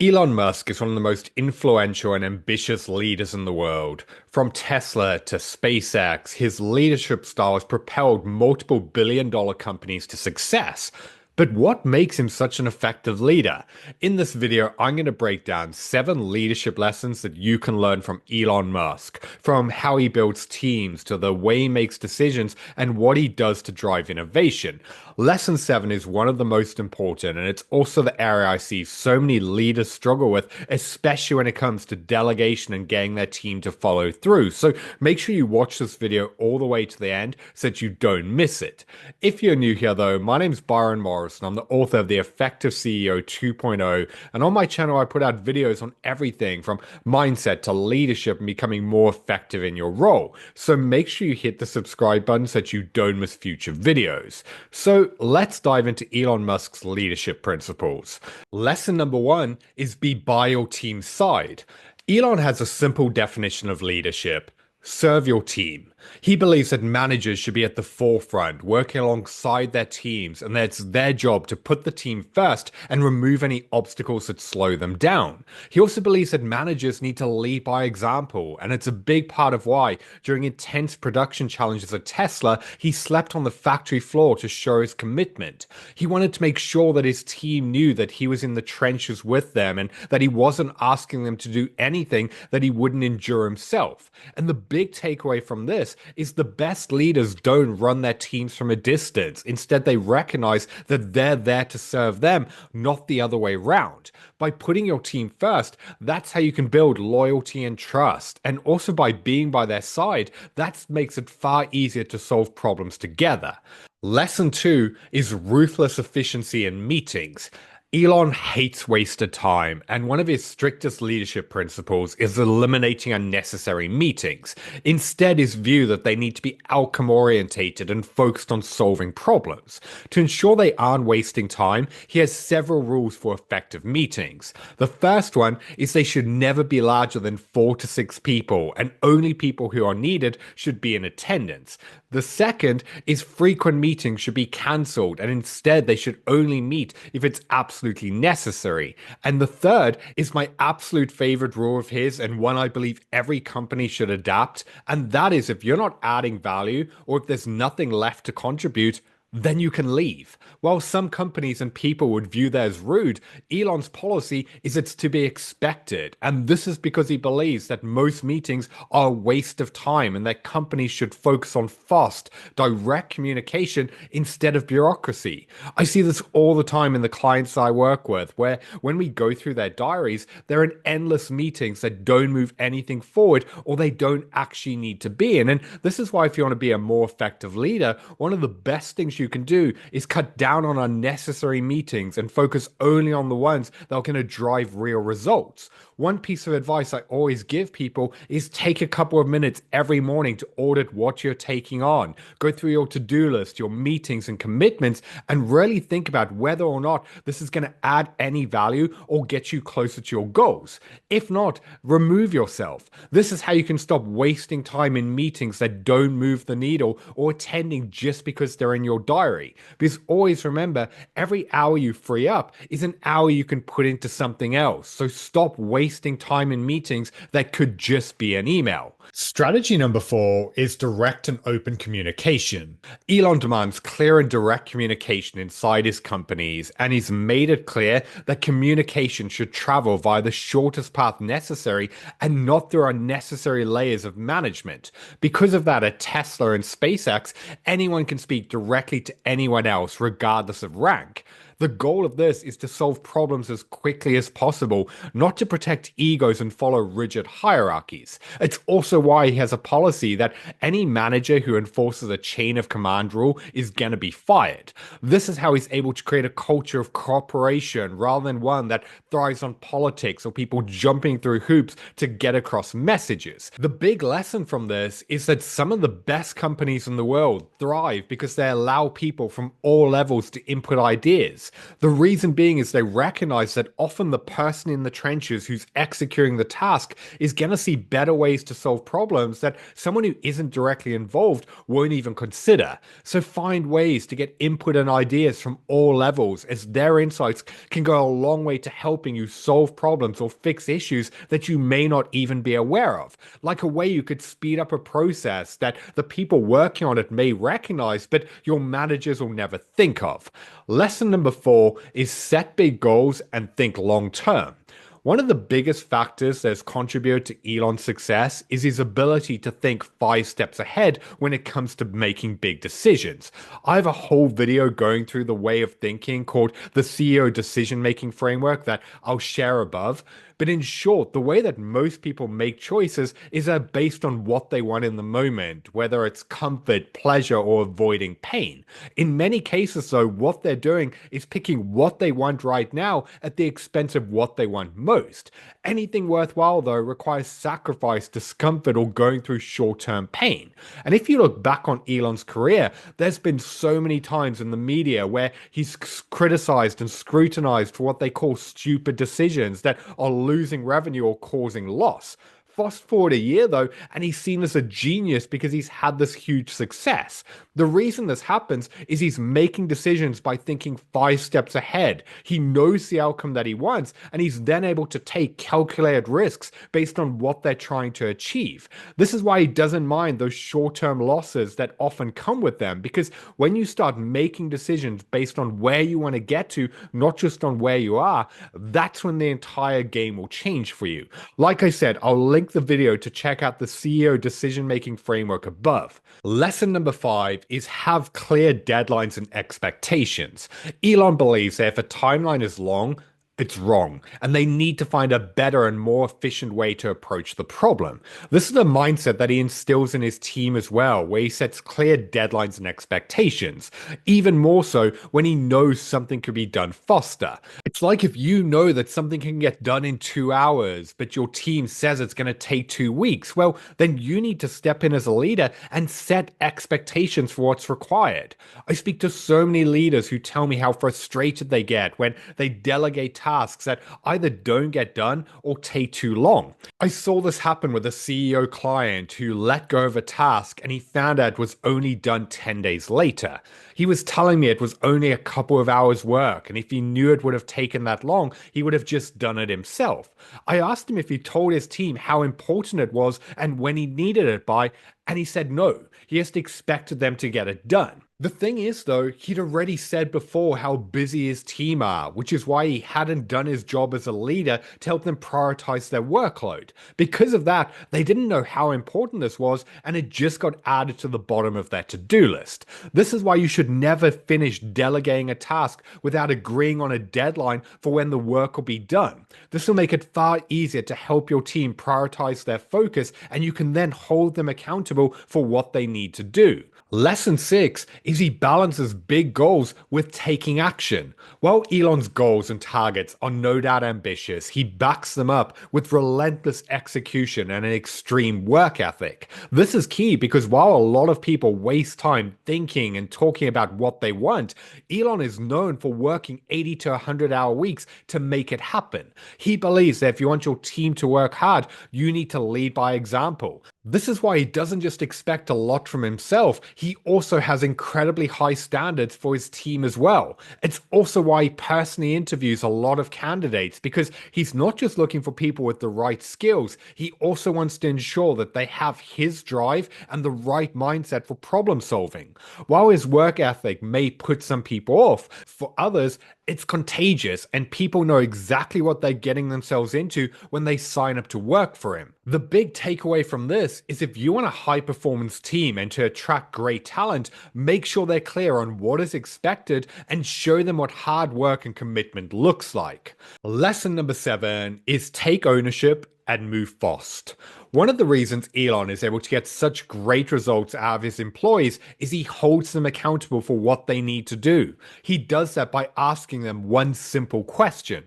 Elon Musk is one of the most influential and ambitious leaders in the world. From Tesla to SpaceX, his leadership style has propelled multiple billion-dollar companies to success. But what makes him such an effective leader? In this video, I'm going to break down 7 leadership lessons that you can learn from Elon Musk, from how he builds teams to the way he makes decisions and what he does to drive innovation. Lesson 7 is one of the most important, and it's also the area I see so many leaders struggle with, especially when it comes to delegation and getting their team to follow through. So make sure you watch this video all the way to the end so that you don't miss it. If you're new here though, my name's Byron Morrison. I'm the author of The Effective CEO 2.0, and on my channel I put out videos on everything from mindset to leadership and becoming more effective in your role. So make sure you hit the subscribe button so that you don't miss future videos. So let's dive into Elon Musk's leadership principles. Lesson number 1 is be by your team's side. Elon has a simple definition of leadership. Serve your team. He believes that managers should be at the forefront, working alongside their teams, and that it's their job to put the team first and remove any obstacles that slow them down. He also believes that managers need to lead by example, and it's a big part of why, during intense production challenges at Tesla, he slept on the factory floor to show his commitment. He wanted to make sure that his team knew that he was in the trenches with them and that he wasn't asking them to do anything that he wouldn't endure himself. And the big takeaway from this is the best leaders don't run their teams from a distance. Instead, they recognize that they're there to serve them, not the other way around. By putting your team first, that's how you can build loyalty and trust. And also by being by their side, that makes it far easier to solve problems together. Lesson 2 is ruthless efficiency in meetings. Elon hates wasted time, and one of his strictest leadership principles is eliminating unnecessary meetings. Instead, his view that they need to be outcome orientated and focused on solving problems. To ensure they aren't wasting time, he has several rules for effective meetings. The first one is they should never be larger than 4 to 6 people, and only people who are needed should be in attendance. The second is frequent meetings should be cancelled, and instead they should only meet if it's absolutely necessary. And the third is my absolute favorite rule of his, and one I believe every company should adapt, and that is if you're not adding value or if there's nothing left to contribute, then you can leave. While some companies and people would view that as rude, Elon's policy is it's to be expected. And this is because he believes that most meetings are a waste of time and that companies should focus on fast, direct communication instead of bureaucracy. I see this all the time in the clients I work with, where when we go through their diaries, they're in endless meetings that don't move anything forward or they don't actually need to be in. And this is why if you want to be a more effective leader, one of the best things you can do is cut down on unnecessary meetings and focus only on the ones that are going to drive real results. One piece of advice I always give people is take a couple of minutes every morning to audit what you're taking on. Go through your to-do list, your meetings and commitments, and really think about whether or not this is going to add any value or get you closer to your goals. If not, remove yourself. This is how you can stop wasting time in meetings that don't move the needle or attending just because they're in your diary. Because always remember, every hour you free up is an hour you can put into something else. So stop wasting time in meetings that could just be an email. Strategy number 4 is direct and open communication. Elon demands clear and direct communication inside his companies, and he's made it clear that communication should travel via the shortest path necessary and not through unnecessary layers of management. Because of that, at Tesla and SpaceX, anyone can speak directly to anyone else, regardless of rank. The goal of this is to solve problems as quickly as possible, not to protect egos and follow rigid hierarchies. It's also why he has a policy that any manager who enforces a chain of command rule is going to be fired. This is how he's able to create a culture of cooperation rather than one that thrives on politics or people jumping through hoops to get across messages. The big lesson from this is that some of the best companies in the world thrive because they allow people from all levels to input ideas. companies. The reason being is they recognize that often the person in the trenches who's executing the task is going to see better ways to solve problems that someone who isn't directly involved won't even consider. So find ways to get input and ideas from all levels, as their insights can go a long way to helping you solve problems or fix issues that you may not even be aware of. Like a way you could speed up a process that the people working on it may recognize, but your managers will never think of. Lesson number 4 is set big goals and think long term. One of the biggest factors that's contributed to Elon's success is his ability to think 5 steps ahead when it comes to making big decisions. I have a whole video going through the way of thinking called the CEO decision-making framework that I'll share above. But in short, the way that most people make choices is based on what they want in the moment, whether it's comfort, pleasure, or avoiding pain. In many cases, though, what they're doing is picking what they want right now at the expense of what they want most. Anything worthwhile, though, requires sacrifice, discomfort, or going through short-term pain. And if you look back on Elon's career, there's been so many times in the media where he's criticized and scrutinized for what they call stupid decisions that are losing revenue or causing loss. Fast forward a year though, and he's seen as a genius because he's had this huge success. The reason this happens is he's making decisions by thinking 5 steps ahead. He knows the outcome that he wants, and he's then able to take calculated risks based on what they're trying to achieve. This is why he doesn't mind those short-term losses that often come with them, because when you start making decisions based on where you want to get to, not just on where you are, that's when the entire game will change for you. Like I said, I'll link the video to check out the CEO decision-making framework above. Lesson number 5 is have clear deadlines and expectations. Elon believes that if a timeline is long, it's wrong, and they need to find a better and more efficient way to approach the problem. This is a mindset that he instills in his team as well, where he sets clear deadlines and expectations, even more so when he knows something could be done faster. It's like if you know that something can get done in 2 hours, but your team says it's going to take 2 weeks, well, then you need to step in as a leader and set expectations for what's required. I speak to so many leaders who tell me how frustrated they get when they delegate tasks that either don't get done or take too long. I saw this happen with a CEO client who let go of a task and he found out it was only done 10 days later. He was telling me it was only a couple of hours work, and if he knew it would have taken that long, he would have just done it himself. I asked him if he told his team how important it was and when he needed it by, and he said no. He just expected them to get it done. The thing is, though, he'd already said before how busy his team are, which is why he hadn't done his job as a leader to help them prioritize their workload. Because of that, they didn't know how important this was, and it just got added to the bottom of their to-do list. This is why you should never finish delegating a task without agreeing on a deadline for when the work will be done. This will make it far easier to help your team prioritize their focus, and you can then hold them accountable for what they need to do. Lesson 6 is he balances big goals with taking action. While Elon's goals and targets are no doubt ambitious, he backs them up with relentless execution and an extreme work ethic. This is key because while a lot of people waste time thinking and talking about what they want, Elon is known for working 80 to 100-hour weeks to make it happen. He believes that if you want your team to work hard, you need to lead by example. This is why he doesn't just expect a lot from himself, he also has incredibly high standards for his team as well. It's also why he personally interviews a lot of candidates, because he's not just looking for people with the right skills, he also wants to ensure that they have his drive and the right mindset for problem solving. While his work ethic may put some people off, for others, it's contagious and people know exactly what they're getting themselves into when they sign up to work for him. The big takeaway from this is if you want a high performance team and to attract great talent, make sure they're clear on what is expected and show them what hard work and commitment looks like. Lesson number 7 is take ownership and move fast. One of the reasons Elon is able to get such great results out of his employees is he holds them accountable for what they need to do. He does that by asking them one simple question.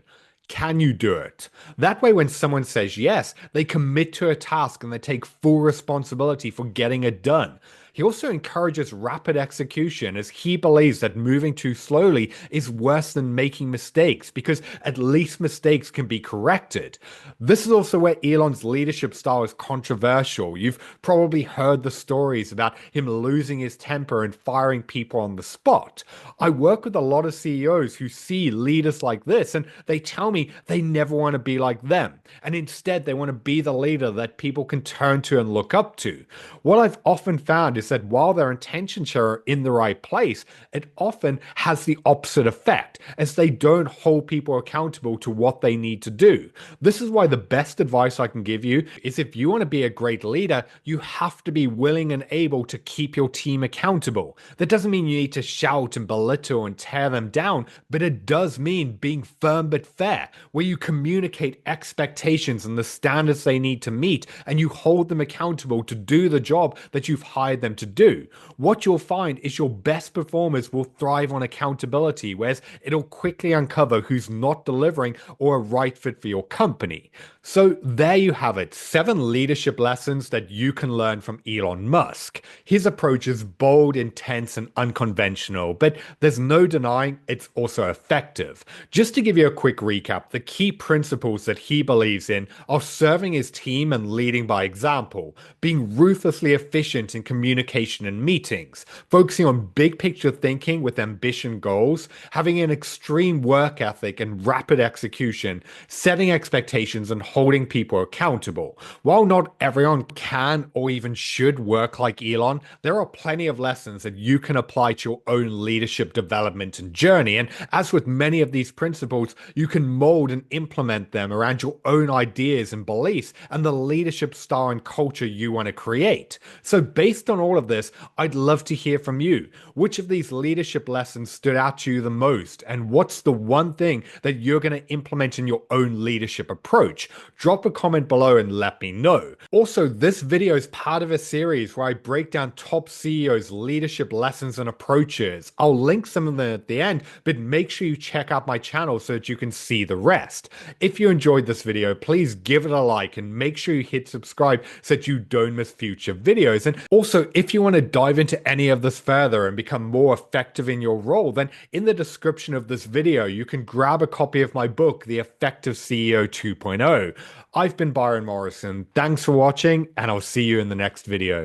Can you do it? That way, when someone says yes, they commit to a task and they take full responsibility for getting it done. He also encourages rapid execution as he believes that moving too slowly is worse than making mistakes because at least mistakes can be corrected. This is also where Elon's leadership style is controversial. You've probably heard the stories about him losing his temper and firing people on the spot. I work with a lot of CEOs who see leaders like this and they tell me they never want to be like them. And instead, they want to be the leader that people can turn to and look up to. What I've often found is that while their intentions are in the right place, it often has the opposite effect as they don't hold people accountable to what they need to do. This is why the best advice I can give you is if you want to be a great leader, you have to be willing and able to keep your team accountable. That doesn't mean you need to shout and belittle and tear them down, but it does mean being firm but fair, where you communicate expectations and the standards they need to meet, and you hold them accountable to do the job that you've hired them to do. What you'll find is your best performers will thrive on accountability, whereas it'll quickly uncover who's not delivering or a right fit for your company. So there you have it, 7 leadership lessons that you can learn from Elon Musk. His approach is bold, intense, and unconventional, but there's no denying it's also effective. Just to give you a quick recap, the key principles that he believes in are serving his team and leading by example, being ruthlessly efficient in communication and meetings, focusing on big picture thinking with ambition goals, having an extreme work ethic and rapid execution, setting expectations and holding people accountable. While not everyone can or even should work like Elon, there are plenty of lessons that you can apply to your own leadership development and journey. And as with many of these principles, you can mold and implement them around your own ideas and beliefs and the leadership style and culture you want to create. So based on all of this, I'd love to hear from you. Which of these leadership lessons stood out to you the most? And what's the one thing that you're going to implement in your own leadership approach? Drop a comment below and let me know. Also, this video is part of a series where I break down top CEOs' leadership lessons and approaches. I'll link some of them at the end, but make sure you check out my channel so that you can see the rest. If you enjoyed this video, please give it a like and make sure you hit subscribe so that you don't miss future videos. And also, if you want to dive into any of this further and become more effective in your role, then in the description of this video, you can grab a copy of my book, The Effective CEO 2.0. I've been Byron Morrison. Thanks for watching, and I'll see you in the next video.